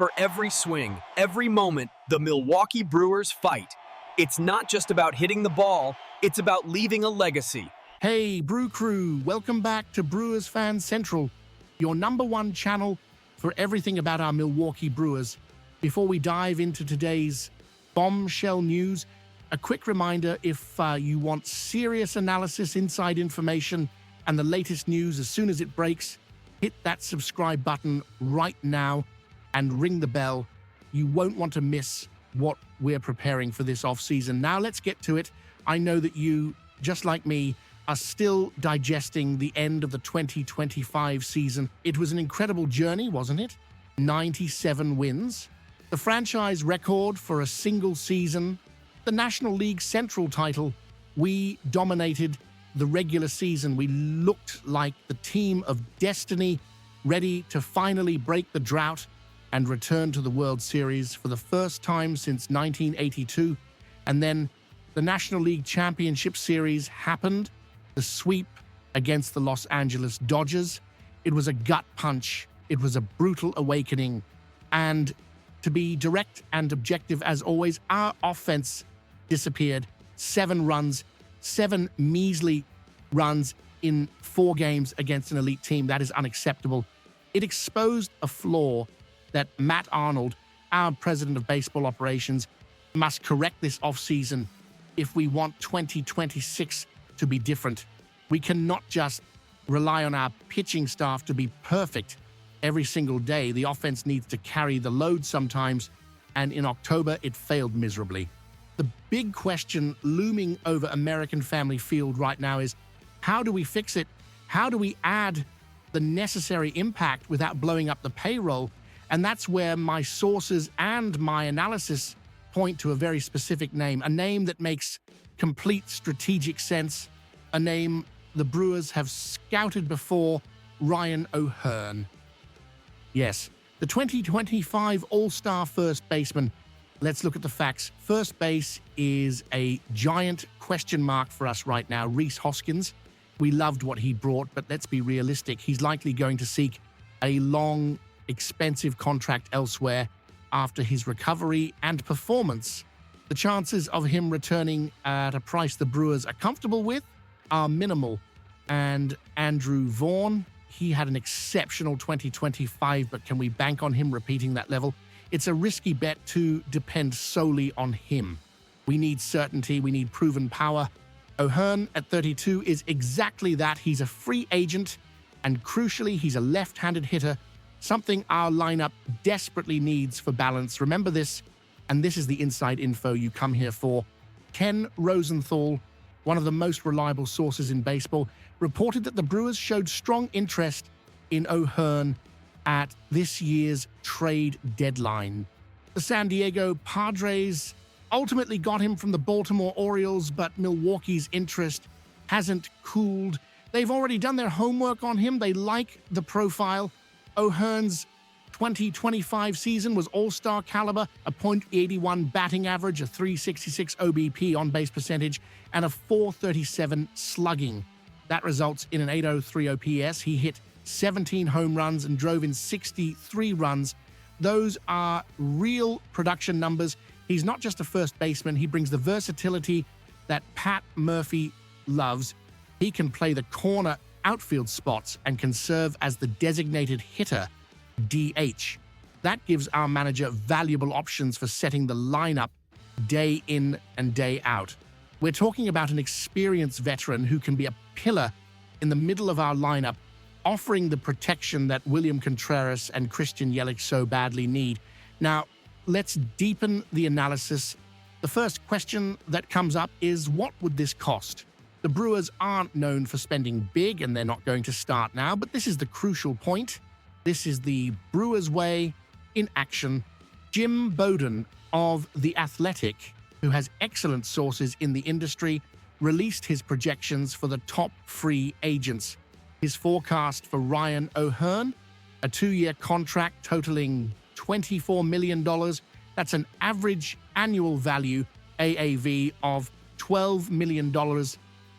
For every swing, every moment, the Milwaukee Brewers fight. It's not just about hitting the ball, it's about leaving a legacy. Hey, Brew Crew, welcome back to Brewers Fan Central, your #1 channel for everything about our Milwaukee Brewers. Before we dive into today's bombshell news, a quick reminder, if you want serious analysis, inside information, and the latest news as soon as it breaks, hit that subscribe button right now and ring the bell. You won't want to miss what we're preparing for this offseason. Now let's get to it. I know that you, just like me, are still digesting the end of the 2025 season. It was an incredible journey, wasn't it? 97 wins. The franchise record for a single season. The National League Central title. We dominated the regular season. We looked like the team of destiny, ready to finally break the drought and return to the World Series for the first time since 1982. And then the National League Championship Series happened, the sweep against the Los Angeles Dodgers. It was a gut punch. It was a brutal awakening. And to be direct and objective as always, our offense disappeared. 7 runs, 7 measly runs in 4 games against an elite team. That is unacceptable. It exposed a flaw that Matt Arnold, our president of baseball operations, must correct this offseason if we want 2026 to be different. We cannot just rely on our pitching staff to be perfect every single day. The offense needs to carry the load sometimes, and in October, it failed miserably. The big question looming over American Family Field right now is, how do we fix it? How do we add the necessary impact without blowing up the payroll? And that's where my sources and my analysis point to a very specific name, a name that makes complete strategic sense, a name the Brewers have scouted before, Ryan O'Hearn. Yes, the 2025 All-Star first baseman. Let's look at the facts. First base is a giant question mark for us right now. Rhys Hoskins, we loved what he brought, but let's be realistic. He's likely going to seek a long, expensive contract elsewhere after his recovery and performance. The chances of him returning at a price the Brewers are comfortable with are minimal. And Andrew Vaughn, he had an exceptional 2025, but can we bank on him repeating that level? It's a risky bet to depend solely on him. We need certainty, we need proven power. O'Hearn at 32 is exactly that. He's a free agent, and crucially, he's a left-handed hitter, something our lineup desperately needs for balance. Remember this, and this is the inside info you come here for. Ken Rosenthal, one of the most reliable sources in baseball, reported that the Brewers showed strong interest in O'Hearn at this year's trade deadline. The San Diego Padres ultimately got him from the Baltimore Orioles, but Milwaukee's interest hasn't cooled. They've already done their homework on him. They like the profile. O'Hearn's 2025 season was all-star caliber, a .81 batting average, a .366 OBP on-base percentage, and a .437 slugging. That results in an .803 OPS. He hit 17 home runs and drove in 63 runs. Those are real production numbers. He's not just a first baseman. He brings the versatility that Pat Murphy loves. He can play the corner outfield spots and can serve as the designated hitter, DH. That gives our manager valuable options for setting the lineup day in and day out. We're talking about an experienced veteran who can be a pillar in the middle of our lineup, offering the protection that William Contreras and Christian Yelich so badly need. Now, let's deepen the analysis. The first question that comes up is, what would this cost? The Brewers aren't known for spending big, and they're not going to start now, but this is the crucial point. This is the Brewers way in action. Jim Bowden of The Athletic, who has excellent sources in the industry, released his projections for the top free agents. His forecast for Ryan O'Hearn, a 2-year contract totaling $24 million. That's an average annual value, AAV, of $12 million.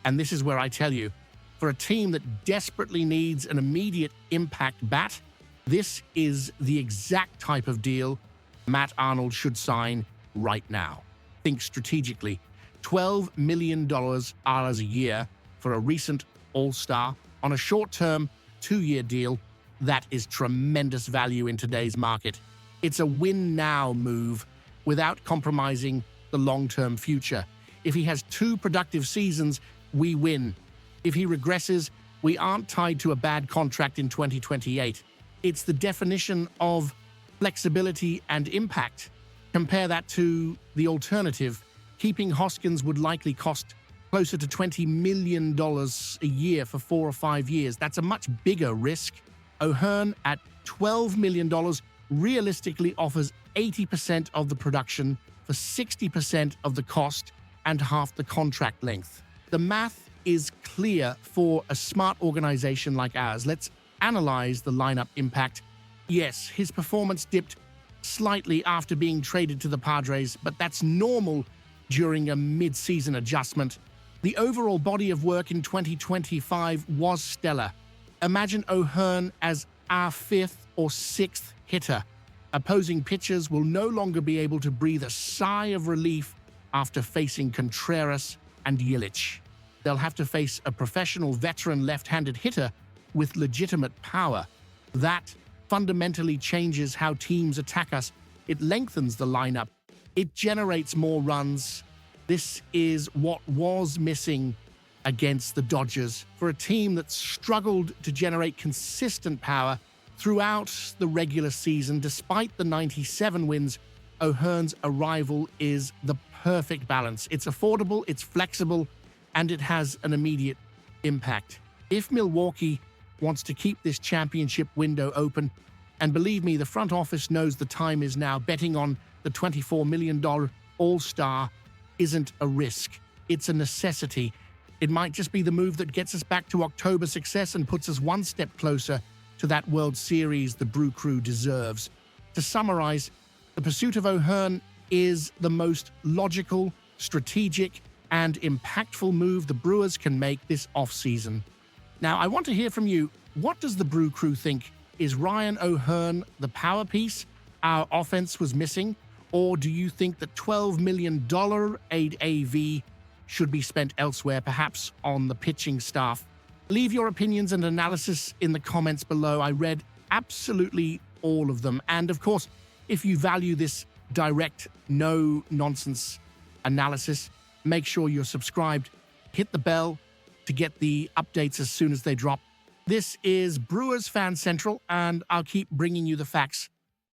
And this is where I tell you, for a team that desperately needs an immediate impact bat, This is the exact type of deal Matt Arnold should sign right now. Think strategically. $12 million a year for a recent All-Star on a short-term 2-year deal. That is tremendous value in today's market. It's a win-now move without compromising the long-term future. If he has 2 productive seasons, we win. If he regresses, we aren't tied to a bad contract in 2028. It's the definition of flexibility and impact. Compare that to the alternative. Keeping Hoskins would likely cost closer to $20 million a year for 4 or 5 years. That's a much bigger risk. O'Hearn at $12 million realistically offers 80% of the production for 60% of the cost and half the contract length. The math is clear for a smart organization like ours. Let's analyze the lineup impact. Yes, his performance dipped slightly after being traded to the Padres, but that's normal during a mid-season adjustment. The overall body of work in 2025 was stellar. Imagine O'Hearn as our 5th or 6th hitter. Opposing pitchers will no longer be able to breathe a sigh of relief after facing Contreras and Yelich. They'll have to face a professional veteran left-handed hitter with legitimate power. That fundamentally changes how teams attack us. It lengthens the lineup. It generates more runs. This is what was missing against the Dodgers for a team that struggled to generate consistent power throughout the regular season. Despite the 97 wins, O'Hearn's arrival is the perfect balance. It's affordable, it's flexible, and it has an immediate impact. If Milwaukee wants to keep this championship window open, and believe me, the front office knows the time is now, betting on the $24 million All-Star isn't a risk. It's a necessity. It might just be the move that gets us back to October success and puts us one step closer to that World Series the Brew Crew deserves. To summarize, the pursuit of O'Hearn is the most logical, strategic, and impactful move the Brewers can make this offseason. Now, I want to hear from you. What does the Brew Crew think? Is Ryan O'Hearn the power piece our offense was missing? Or do you think the $12 million AAV should be spent elsewhere, perhaps on the pitching staff? Leave your opinions and analysis in the comments below. I read absolutely all of them. And of course, if you value this direct, no-nonsense analysis, make sure you're subscribed. Hit the bell to get the updates as soon as they drop. This is Brewers Fan Central, and I'll keep bringing you the facts